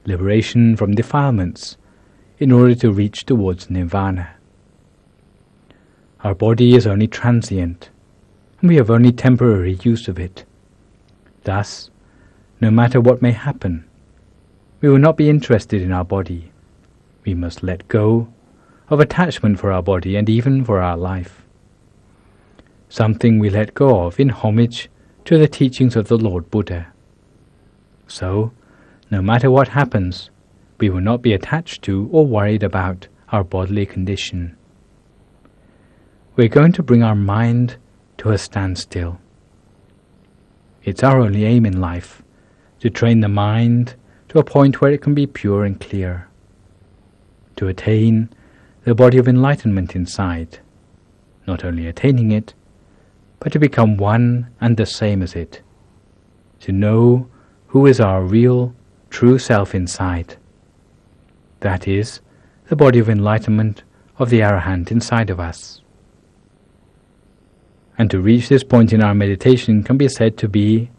liberation from defilements, in order to reach towards nirvana. Our body is only transient, and we have only temporary use of it. Thus, no matter what may happen, we will not be interested in our body. We must let go of attachment for our body and even for our life. Something we let go of in homage to the teachings of the Lord Buddha. So, no matter what happens, we will not be attached to or worried about our bodily condition. We're going to bring our mind to a standstill. It's our only aim in life, to train the mind to a point where it can be pure and clear, to attain the body of enlightenment inside, not only attaining it, but to become one and the same as it, to know who is our real, true self inside. That is, the body of enlightenment of the Arahant inside of us. And to reach this point in our meditation can be said to be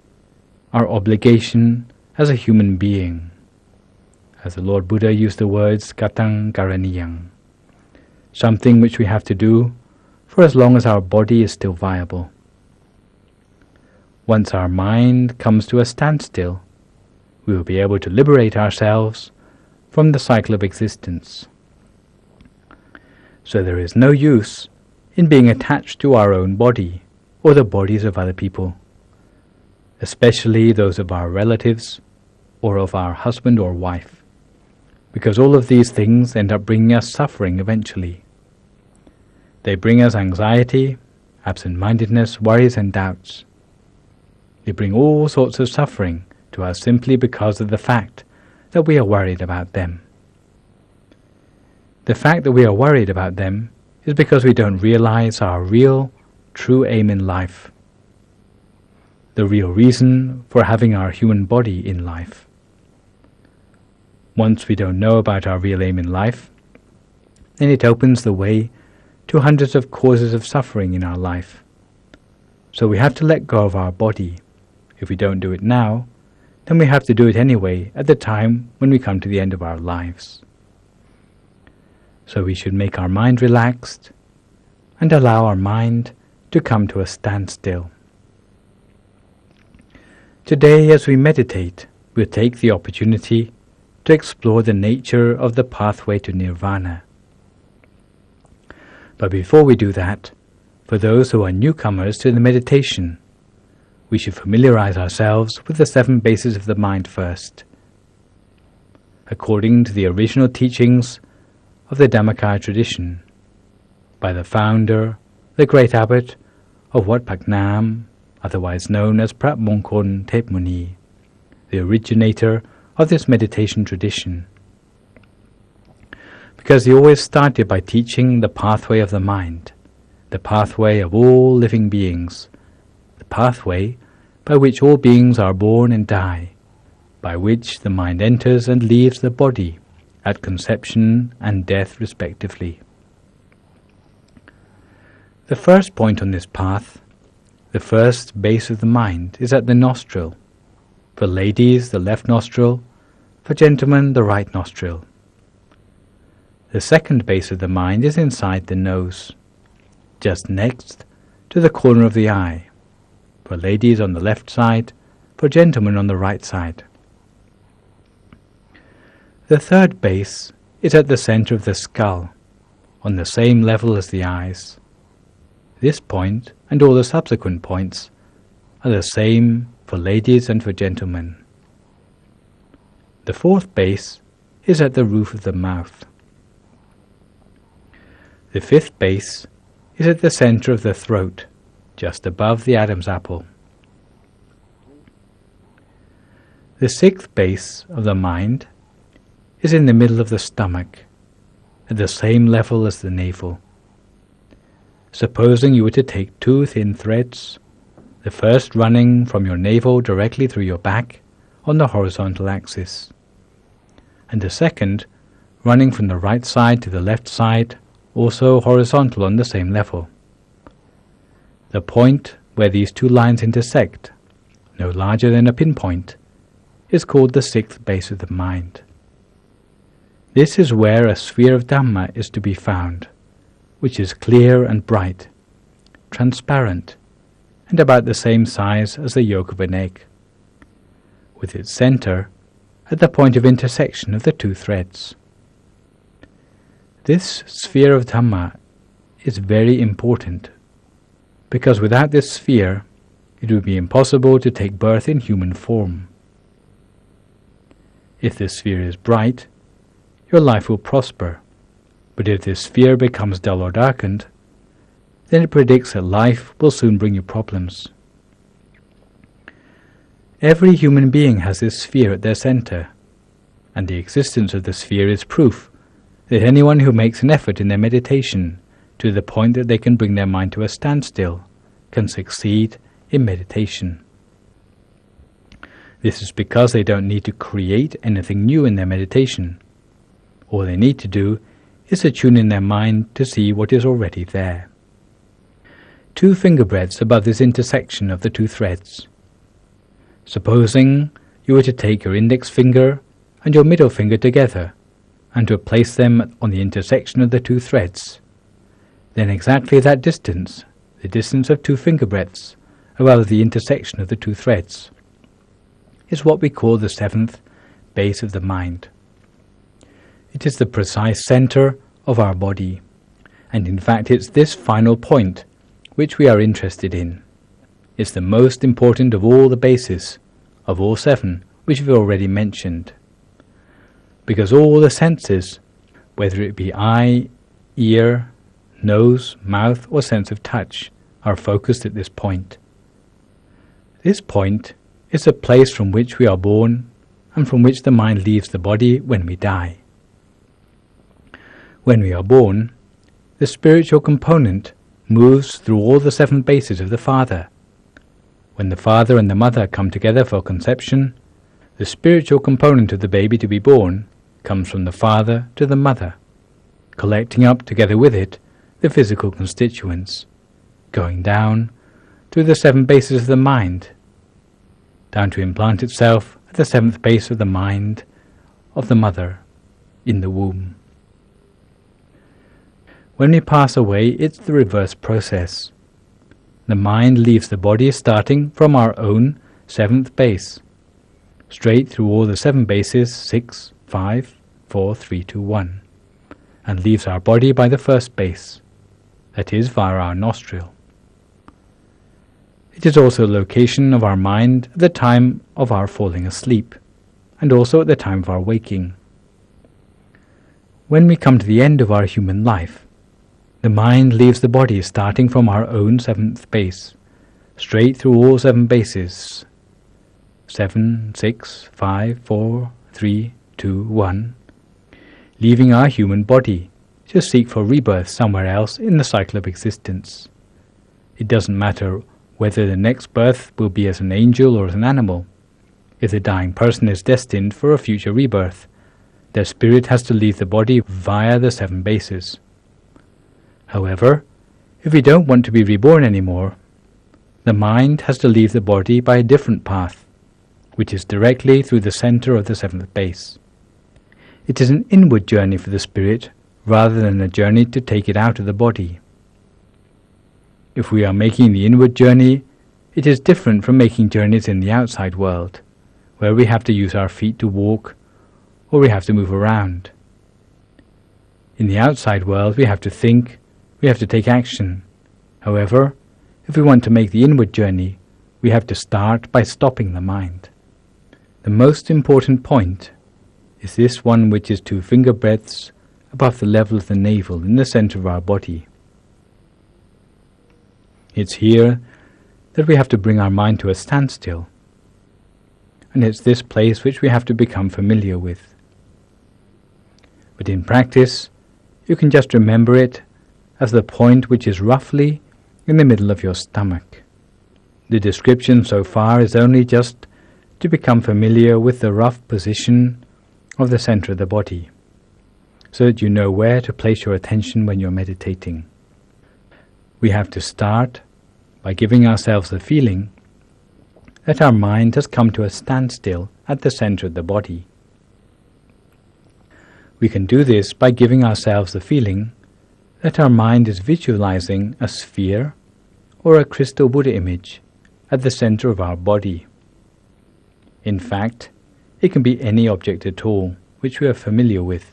our obligation as a human being, as the Lord Buddha used the words katang karaniyang, something which we have to do for as long as our body is still viable. Once our mind comes to a standstill, we will be able to liberate ourselves from the cycle of existence. So there is no use in being attached to our own body or the bodies of other people, especially those of our relatives or of our husband or wife, because all of these things end up bringing us suffering eventually. They bring us anxiety, absent-mindedness, worries and doubts. They bring all sorts of suffering to us simply because of the fact that we are worried about them. The fact that we are worried about them is because we don't realize our real, true aim in life, the real reason for having our human body in life. Once we don't know about our real aim in life, then it opens the way to hundreds of causes of suffering in our life. So we have to let go of our body. If we don't do it now, then we have to do it anyway at the time when we come to the end of our lives. So we should make our mind relaxed and allow our mind to come to a standstill. Today, as we meditate, we'll take the opportunity to explore the nature of the pathway to nirvana. But before we do that, for those who are newcomers to the meditation, we should familiarize ourselves with the 7 bases of the mind first. According to the original teachings of the Dhammakaya tradition, by the founder, the great abbot of Wat Phak Nam, otherwise known as Prat Mongkon Thep Muni, the originator of this meditation tradition. Because he always started by teaching the pathway of the mind, the pathway of all living beings, the pathway by which all beings are born and die, by which the mind enters and leaves the body at conception and death respectively. The first point on this path, the first base of the mind, is at the nostril. For ladies, the left nostril; for gentlemen, the right nostril. The second base of the mind is inside the nose, just next to the corner of the eye. For ladies on the left side, for gentlemen on the right side. The third base is at the center of the skull, on the same level as the eyes. This point and all the subsequent points are the same for ladies and for gentlemen. The fourth base is at the roof of the mouth. The fifth base is at the center of the throat, just above the Adam's apple. The sixth base of the mind is in the middle of the stomach, at the same level as the navel. Supposing you were to take 2 thin threads, the first running from your navel directly through your back on the horizontal axis, and the second running from the right side to the left side, also horizontal on the same level. The point where these 2 lines intersect, no larger than a pinpoint, is called the 6th base of the mind. This is where a sphere of Dhamma is to be found, which is clear and bright, transparent, and about the same size as the yolk of an egg, with its centre at the point of intersection of the two threads. This sphere of Dhamma is very important, because without this sphere it would be impossible to take birth in human form. If this sphere is bright, your life will prosper, but if this sphere becomes dull or darkened, then it predicts that life will soon bring you problems. Every human being has this sphere at their centre, and the existence of the sphere is proof that anyone who makes an effort in their meditation to the point that they can bring their mind to a standstill can succeed in meditation. This is because they don't need to create anything new in their meditation. All they need to do is to tune in their mind to see what is already there. 2 finger breadths above this intersection of the two threads. Supposing you were to take your index finger and your middle finger together and to place them on the intersection of the two threads, then exactly that distance, the distance of 2 finger breadths above the intersection of the two threads, is what we call the 7th base of the mind. It is the precise centre of our body, and in fact it's this final point which we are interested in. It's the most important of all the bases, of all 7, which we've already mentioned. Because all the senses, whether it be eye, ear, nose, mouth, or sense of touch, are focused at this point. This point is the place from which we are born and from which the mind leaves the body when we die. When we are born, the spiritual component moves through all the 7 bases of the father. When the father and the mother come together for conception, the spiritual component of the baby to be born comes from the father to the mother, collecting up together with it the physical constituents, going down through the 7 bases of the mind, down to implant itself at the 7th base of the mind of the mother in the womb. When we pass away, it's the reverse process. The mind leaves the body starting from our own 7th base, straight through all the 7 bases, 6, 5, 4, 3, 2, 1, and leaves our body by the 1st base, that is, via our nostril. It is also the location of our mind at the time of our falling asleep, and also at the time of our waking. When we come to the end of our human life, the mind leaves the body starting from our own 7th base, straight through all 7 bases, 7, 6, 5, 4, 3, 2, 1, leaving our human body to seek for rebirth somewhere else in the cycle of existence. It doesn't matter whether the next birth will be as an angel or as an animal. If the dying person is destined for a future rebirth, their spirit has to leave the body via the 7 bases. However, if we don't want to be reborn anymore, the mind has to leave the body by a different path, which is directly through the centre of the 7th base. It is an inward journey for the spirit rather than a journey to take it out of the body. If we are making the inward journey, it is different from making journeys in the outside world, where we have to use our feet to walk or we have to move around. In the outside world, we have to think, we have to take action. However, if we want to make the inward journey, we have to start by stopping the mind. The most important point is this one which is 2 finger breadths above the level of the navel in the centre of our body. It's here that we have to bring our mind to a standstill, and it's this place which we have to become familiar with. But in practice, you can just remember it as the point which is roughly in the middle of your stomach. The description so far is only just to become familiar with the rough position of the center of the body, so that you know where to place your attention when you're meditating. We have to start by giving ourselves the feeling that our mind has come to a standstill at the center of the body. We can do this by giving ourselves the feeling that our mind is visualizing a sphere or a crystal Buddha image at the center of our body. In fact, it can be any object at all which we are familiar with,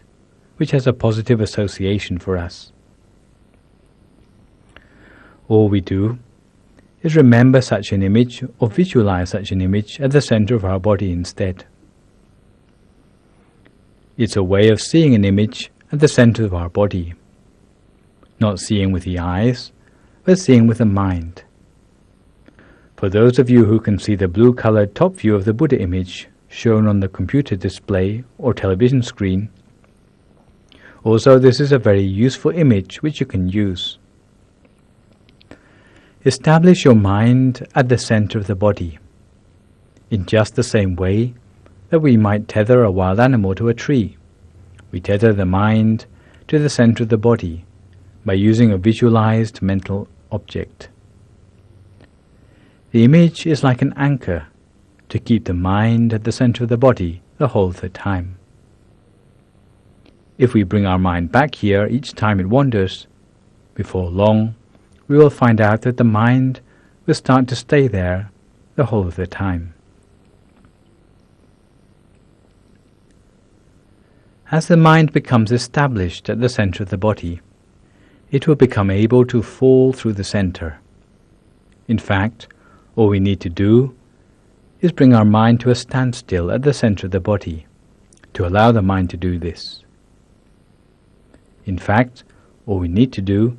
which has a positive association for us. All we do is remember such an image or visualize such an image at the center of our body instead. It's a way of seeing an image at the center of our body, not seeing with the eyes, but seeing with the mind. For those of you who can see the blue-colored top view of the Buddha image shown on the computer display or television screen, also this is a very useful image which you can use. Establish your mind at the center of the body, in just the same way that we might tether a wild animal to a tree. We tether the mind to the center of the body by using a visualized mental object. The image is like an anchor to keep the mind at the center of the body the whole of the time. If we bring our mind back here each time it wanders, before long we will find out that the mind will start to stay there the whole of the time. As the mind becomes established at the center of the body, it will become able to fall through the center. In fact, all we need to do is bring our mind to a standstill at the center of the body, to allow the mind to do this. In fact, all we need to do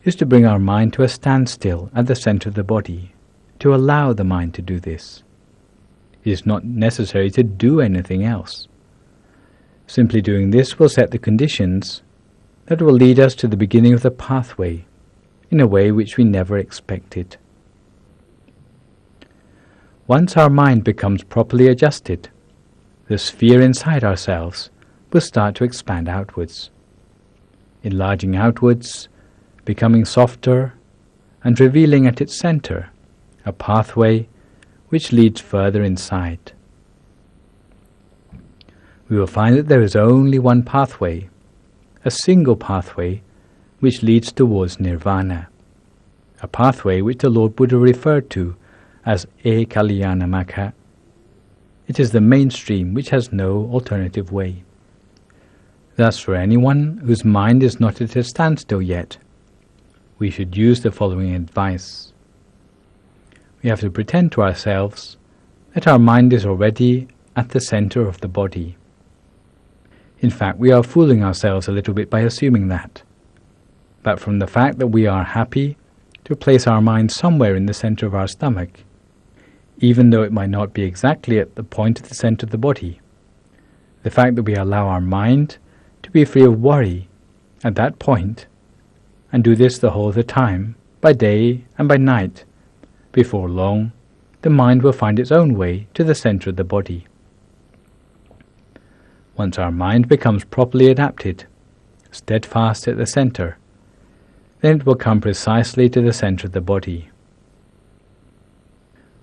is to bring our mind to a standstill at the center of the body, to allow the mind to do this. It is not necessary to do anything else. Simply doing this will set the conditions that will lead us to the beginning of the pathway in a way which we never expected. Once our mind becomes properly adjusted, the sphere inside ourselves will start to expand outwards, enlarging outwards, becoming softer, and revealing at its center a pathway which leads further inside. We will find that there is only one pathway, a single pathway which leads towards nirvana, a pathway which the Lord Buddha referred to as Ekalyana Magga. It is the mainstream which has no alternative way. Thus, for anyone whose mind is not at a standstill yet, we should use the following advice. We have to pretend to ourselves that our mind is already at the center of the body. In fact, we are fooling ourselves a little bit by assuming that. But from the fact that we are happy to place our mind somewhere in the center of our stomach, even though it might not be exactly at the point of the center of the body, the fact that we allow our mind to be free of worry at that point, and do this the whole of the time, by day and by night, before long the mind will find its own way to the center of the body. Once our mind becomes properly adapted, steadfast at the center, then it will come precisely to the center of the body.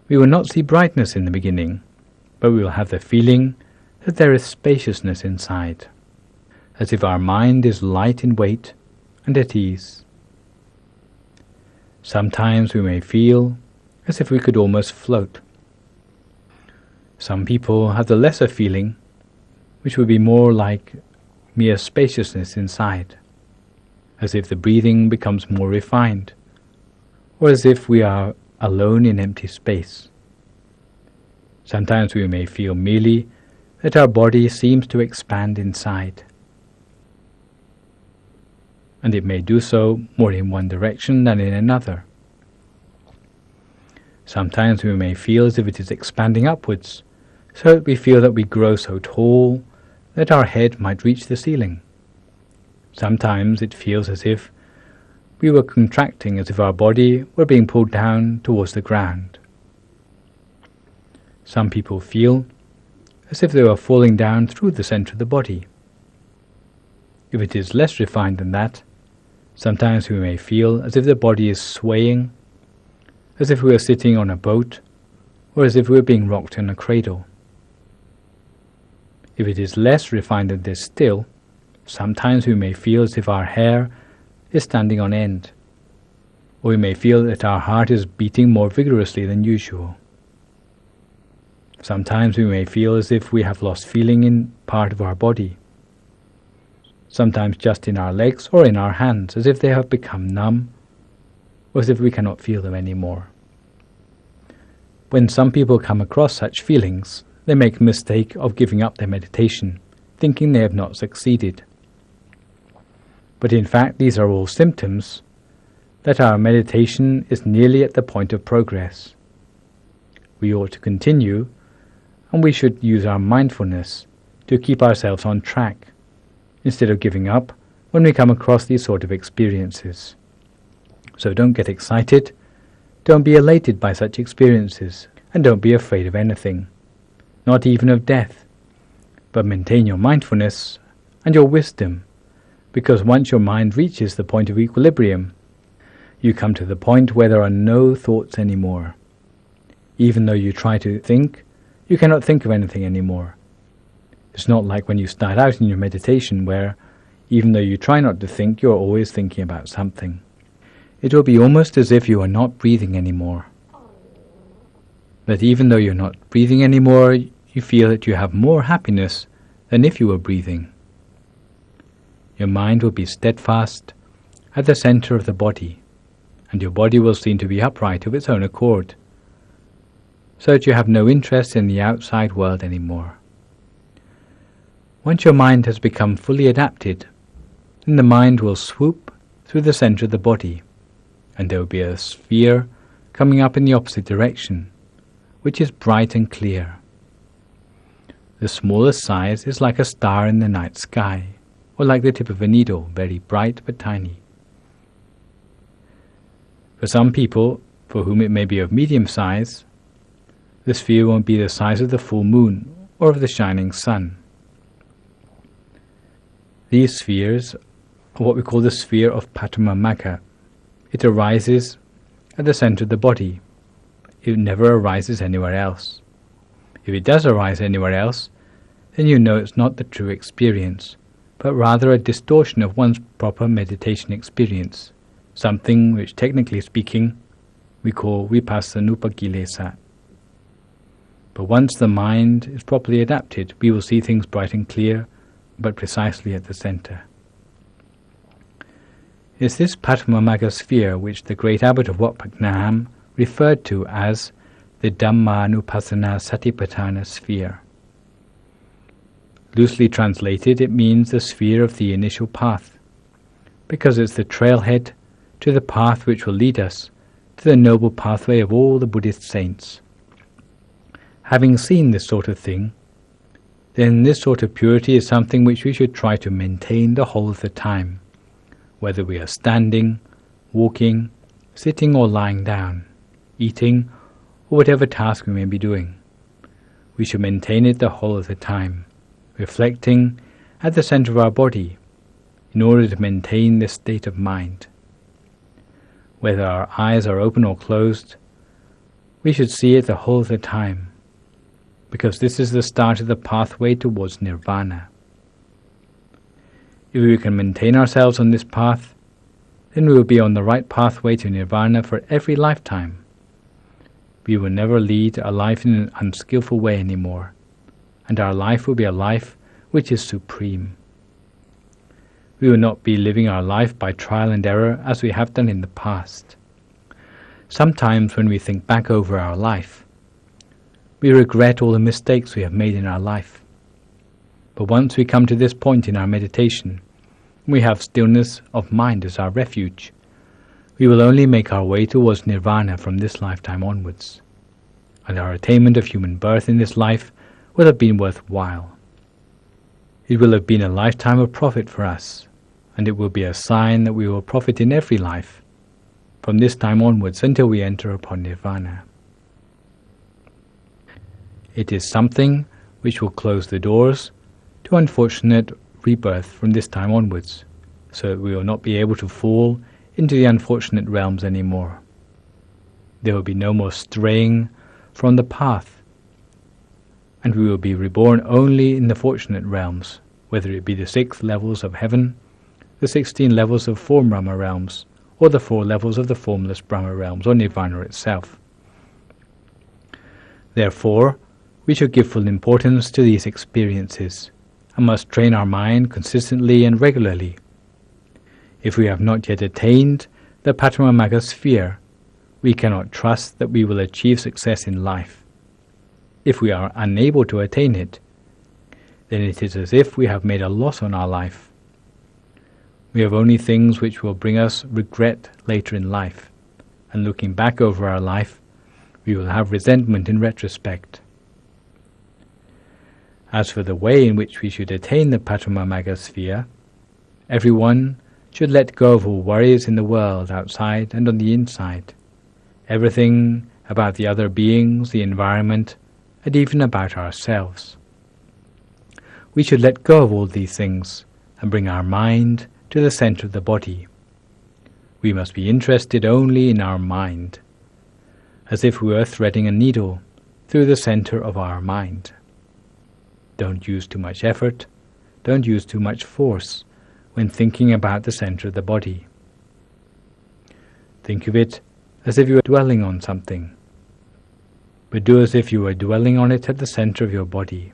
We will not see brightness in the beginning, but we will have the feeling that there is spaciousness inside, as if our mind is light in weight and at ease. Sometimes we may feel as if we could almost float. Some people have the lesser feeling, which would be more like mere spaciousness inside, as if the breathing becomes more refined, or as if we are alone in empty space. Sometimes we may feel merely that our body seems to expand inside, and it may do so more in one direction than in another. Sometimes we may feel as if it is expanding upwards, so that we feel that we grow so tall that our head might reach the ceiling. Sometimes it feels as if we were contracting, as if our body were being pulled down towards the ground. Some people feel as if they were falling down through the center of the body. If it is less refined than that, sometimes we may feel as if the body is swaying, as if we were sitting on a boat, or as if we were being rocked in a cradle. If it is less refined than this still, Sometimes we may feel as if our hair is standing on end, or we may feel that our heart is beating more vigorously than usual. Sometimes we may feel as if we have lost feeling in part of our body, sometimes just in our legs or in our hands, as if they have become numb, or as if we cannot feel them anymore. When some people come across such feelings, they make the mistake of giving up their meditation, thinking they have not succeeded. But in fact, these are all symptoms that our meditation is nearly at the point of progress. We ought to continue, and we should use our mindfulness to keep ourselves on track, instead of giving up when we come across these sort of experiences. So don't get excited, don't be elated by such experiences, and don't be afraid of anything, not even of death, but maintain your mindfulness and your wisdom, because once your mind reaches the point of equilibrium, you come to the point where there are no thoughts anymore. Even though you try to think, you cannot think of anything anymore. It's not like when you start out in your meditation where, even though you try not to think, you're always thinking about something. It will be almost as if you are not breathing anymore. But even though you're not breathing anymore, you feel that you have more happiness than if you were breathing. Your mind will be steadfast at the center of the body, and your body will seem to be upright of its own accord, so that you have no interest in the outside world anymore. Once your mind has become fully adapted, then the mind will swoop through the center of the body, and there will be a sphere coming up in the opposite direction, which is bright and clear. The smallest size is like a star in the night sky, or like the tip of a needle, very bright but tiny. For some people, for whom it may be of medium size, the sphere won't be the size of the full moon or of the shining sun. These spheres are what we call the sphere of Patamamagga. It arises at the center of the body. It never arises anywhere else. If it does arise anywhere else, then you know it's not the true experience, but rather a distortion of one's proper meditation experience, something which, technically speaking, we call vipassanupagilesa. But once the mind is properly adapted, we will see things bright and clear, but precisely at the center. It's this Patamamagga sphere which the great abbot of Wat Phak Nam referred to as the Dhammanupassana Satipatthana sphere. Loosely translated, it means the sphere of the initial path, because it's the trailhead to the path which will lead us to the noble pathway of all the Buddhist saints. Having seen this sort of thing, then this sort of purity is something which we should try to maintain the whole of the time, whether we are standing, walking, sitting or lying down, eating, or whatever task we may be doing. We should maintain it the whole of the time, reflecting at the center of our body, in order to maintain this state of mind. Whether our eyes are open or closed, we should see it the whole of the time, because this is the start of the pathway towards nirvana. If we can maintain ourselves on this path, then we will be on the right pathway to nirvana for every lifetime. We will never lead a life in an unskillful way anymore, and our life will be a life which is supreme. We will not be living our life by trial and error as we have done in the past. Sometimes when we think back over our life, we regret all the mistakes we have made in our life. But once we come to this point in our meditation, we have stillness of mind as our refuge. We will only make our way towards nirvana from this lifetime onwards, and our attainment of human birth in this life will have been worthwhile. It will have been a lifetime of profit for us, and it will be a sign that we will profit in every life, from this time onwards until we enter upon nirvana. It is something which will close the doors to unfortunate rebirth from this time onwards, so that we will not be able to fall into the unfortunate realms anymore. There will be no more straying from the path, and we will be reborn only in the fortunate realms, whether it be the 6 levels of heaven, the 16 levels of form Brahma realms, or the 4 levels of the formless Brahma realms, or Nirvana itself. Therefore, we should give full importance to these experiences, and must train our mind consistently and regularly. If we have not yet attained the Paramamagga sphere, we cannot trust that we will achieve success in life. If we are unable to attain it, then it is as if we have made a loss on our life. We have only things which will bring us regret later in life, and looking back over our life, we will have resentment in retrospect. As for the way in which we should attain the Paramamagga sphere, everyone should let go of all worries in the world, outside and on the inside, everything about the other beings, the environment, and even about ourselves. We should let go of all these things and bring our mind to the center of the body. We must be interested only in our mind, as if we were threading a needle through the center of our mind. Don't use too much effort, don't use too much force when thinking about the center of the body. Think of it as if you were dwelling on something, but do as if you were dwelling on it at the center of your body.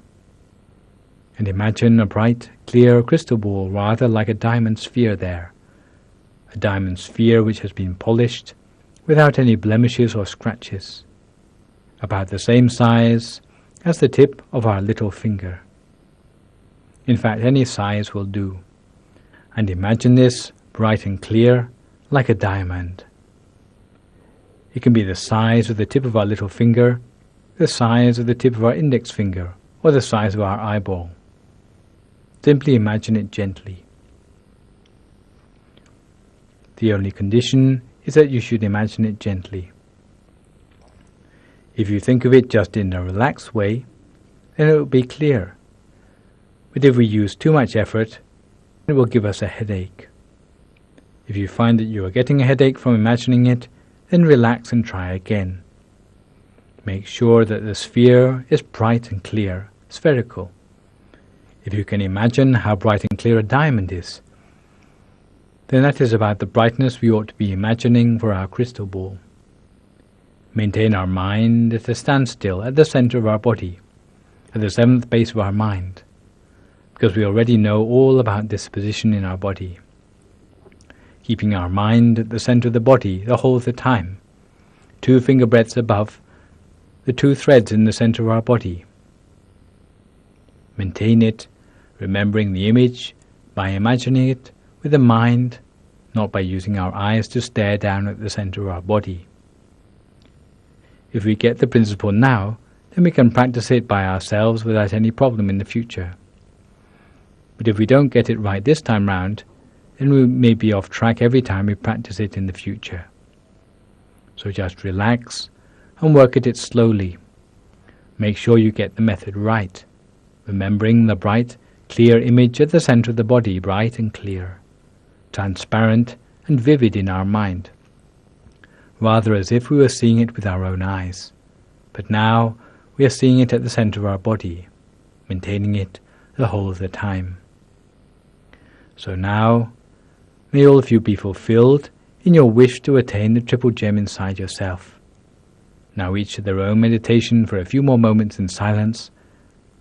And imagine a bright, clear crystal ball, rather like a diamond sphere there, a diamond sphere which has been polished without any blemishes or scratches, about the same size as the tip of our little finger. In fact, any size will do. And imagine this bright and clear like a diamond. It can be the size of the tip of our little finger, the size of the tip of our index finger, or the size of our eyeball. Simply imagine it gently. The only condition is that you should imagine it gently. If you think of it just in a relaxed way, then it will be clear. But if we use too much effort, it will give us a headache. If you find that you are getting a headache from imagining it, then relax and try again. Make sure that the sphere is bright and clear, spherical. If you can imagine how bright and clear a diamond is, then that is about the brightness we ought to be imagining for our crystal ball. Maintain our mind at a standstill at the center of our body, at the 7th base of our mind, because we already know all about this position in our body. Keeping our mind at the center of the body the whole of the time, 2 finger breadths above the 2 threads in the center of our body. Maintain it, remembering the image by imagining it with the mind, not by using our eyes to stare down at the center of our body. If we get the principle now, then we can practice it by ourselves without any problem in the future. But if we don't get it right this time round, then we may be off track every time we practice it in the future. So just relax and work at it slowly. Make sure you get the method right, remembering the bright, clear image at the center of the body, bright and clear, transparent and vivid in our mind, rather as if we were seeing it with our own eyes. But now we are seeing it at the center of our body, maintaining it the whole of the time. So now, may all of you be fulfilled in your wish to attain the triple gem inside yourself. Now each to their own meditation for a few more moments in silence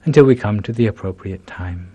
until we come to the appropriate time.